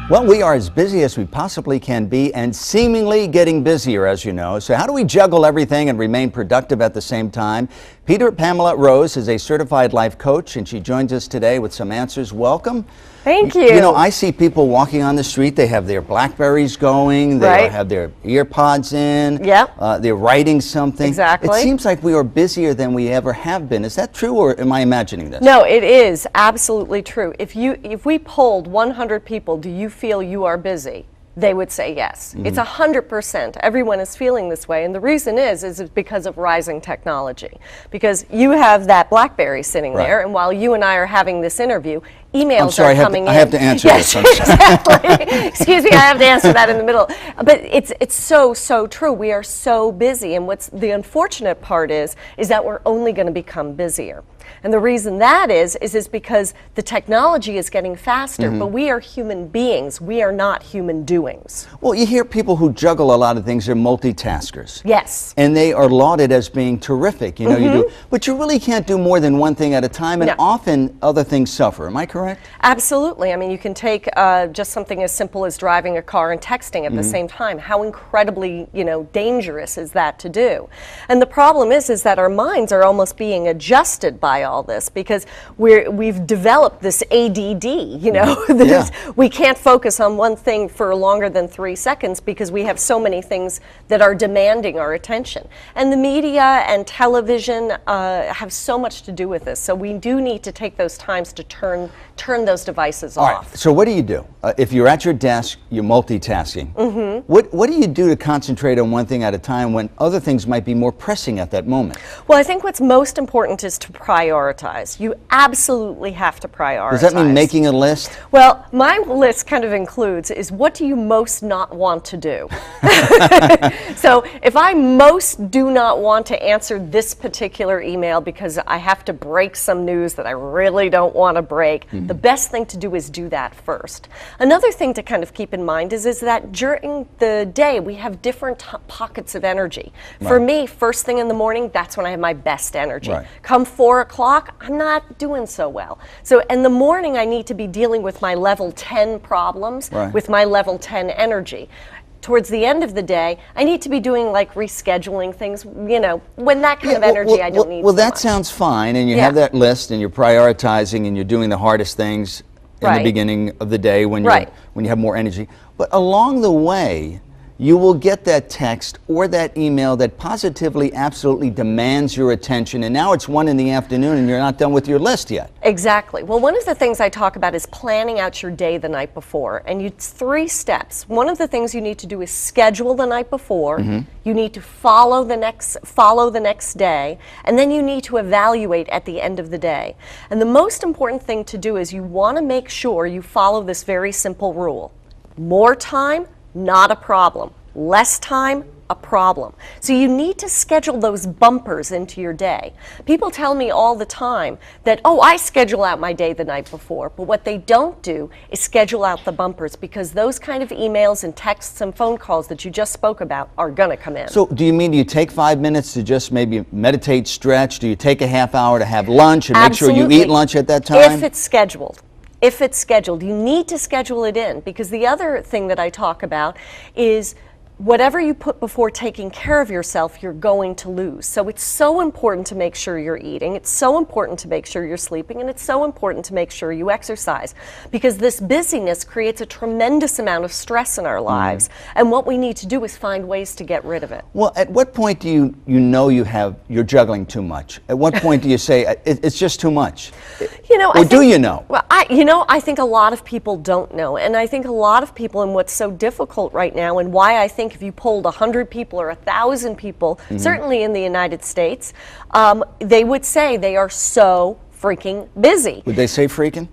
Well, we are as busy as we possibly can be and seemingly getting busier, as you know. So how do we juggle everything and remain productive at the same time? Pamela Rose is a certified life coach, and she joins us today with some answers. Welcome. Thank you. You know, I see people walking on the street. They have their Blackberries going. They have their ear pods in. Yep. They're writing something. Exactly. It seems like we are busier than we ever have been. Is that true, or am I imagining this? No, it is absolutely true. If we polled 100 people, do you feel you are busy? They would say yes. It's 100%. Everyone is feeling this way, and the reason is because of rising technology. Because you have that BlackBerry sitting there, and while you and I are having this interview, emails are coming in. I have to answer this. Yes, exactly. Excuse me, I have to answer that in the middle. But it's so true. We are so busy, and what's the unfortunate part is that we're only going to become busier. And the reason that is because the technology is getting faster, but we are human beings. We are not human doings. Well, you hear people who juggle a lot of things, they're multitaskers. Yes. And they are lauded as being terrific. You know, you do, but you really can't do more than one thing at a time, and often other things suffer. Am I correct? Absolutely. I mean, you can take just something as simple as driving a car and texting at the same time. How incredibly, dangerous is that to do? And the problem is that our minds are almost being adjusted by all this because we've developed this ADD, we can't focus on one thing for longer than 3 seconds because we have so many things that are demanding our attention. And the media and television have so much to do with this. So we do need to take those times to turn those devices off. All right. So what do you do? If you're at your desk, you're multitasking. What do you do to concentrate on one thing at a time when other things might be more pressing at that moment? Well, I think what's most important is to prioritize. You absolutely have to prioritize. Does that mean making a list? Well, my list kind of includes is what do you most not want to do? So if I most do not want to answer this particular email because I have to break some news that I really don't want to break, the best thing to do is do that first. Another thing to kind of keep in mind is that during the day we have different pockets of energy. For me, first thing in the morning, that's when I have my best energy. Come 4 o'clock, I'm not doing so well. So in the morning, I need to be dealing with my level 10 problems with my level 10 energy. Towards the end of the day, I need to be doing like rescheduling things, when that kind of energy I don't need Well, so that much. sounds fine, and you have that list, and you're prioritizing, and you're doing the hardest things in the beginning of the day when you have more energy. But along the way, you will get that text or that email that positively, absolutely demands your attention, and now it's 1 in the afternoon and you're not done with your list yet. Exactly. Well, one of the things I talk about is planning out your day the night before, and it's 3 steps. One of the things you need to do is schedule the night before, you need to follow the next day, and then you need to evaluate at the end of the day. And the most important thing to do is you want to make sure you follow this very simple rule. More time, not a problem. Less time, a problem. So you need to schedule those bumpers into your day. People tell me all the time that, oh, I schedule out my day the night before, but what they don't do is schedule out the bumpers because those kind of emails and texts and phone calls that you just spoke about are going to come in. So do you take 5 minutes to just maybe meditate, stretch? Do you take a half hour to have lunch and make sure you eat lunch at that time? If it's scheduled. If it's scheduled, you need to schedule it in because the other thing that I talk about is whatever you put before taking care of yourself, you're going to lose. So it's so important to make sure you're eating. It's so important to make sure you're sleeping. And it's so important to make sure you exercise because this busyness creates a tremendous amount of stress in our lives. And what we need to do is find ways to get rid of it. Well, at what point do you know you're juggling too much? At what point do you say it's just too much? Or do you know? Well, I think a lot of people don't know. And I think a lot of people, and what's so difficult right now and why I think if you polled 100 people or 1,000 people, certainly in the United States, they would say they are so freaking busy. Would they say freaking?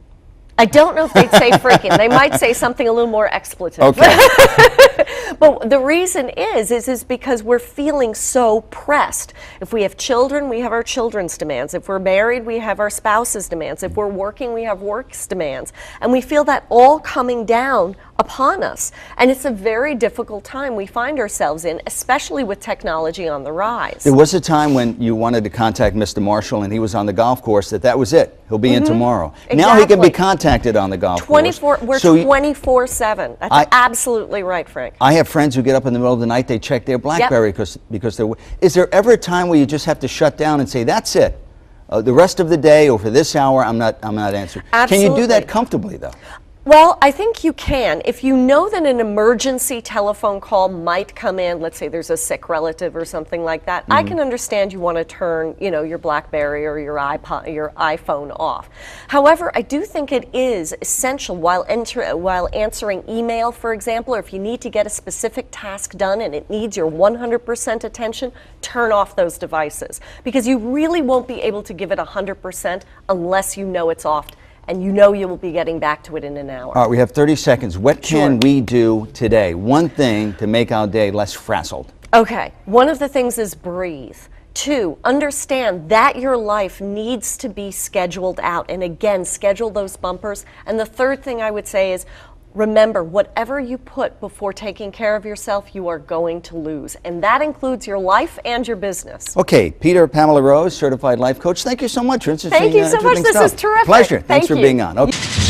I don't know if they'd say freaking. They might say something a little more expletive. Okay. But the reason is because we're feeling so pressed. If we have children, we have our children's demands. If we're married, we have our spouse's demands. If we're working, we have work's demands. And we feel that all coming down upon us. And it's a very difficult time we find ourselves in, especially with technology on the rise. There was a time when you wanted to contact Mr. Marshall and he was on the golf course, that was it. He'll be in tomorrow. Exactly. Now he can be contacted on the golf course. We're 24/7. That's absolutely right, Frank. I have friends who get up in the middle of the night, they check their BlackBerry because they're... Is there ever a time where you just have to shut down and say, that's it? The rest of the day or for this hour, I'm not answering. Absolutely. Can you do that comfortably, though? Well, I think you can. If you know that an emergency telephone call might come in, let's say there's a sick relative or something like that, I can understand you want to turn, your BlackBerry or your iPhone off. However, I do think it is essential while answering email, for example, or if you need to get a specific task done and it needs your 100% attention, turn off those devices, because you really won't be able to give it 100% unless you know it's off. And you know you will be getting back to it in an hour. All right, we have 30 seconds. What can we do today? One thing to make our day less frazzled. Okay, one of the things is breathe. 2, understand that your life needs to be scheduled out. And again, schedule those bumpers. And the third thing I would say is, remember, whatever you put before taking care of yourself, you are going to lose. And that includes your life and your business. Okay, Pamela Rose, Certified Life Coach, thank you so much. Thank you so much. This is terrific. Pleasure. Thanks for being on. Okay.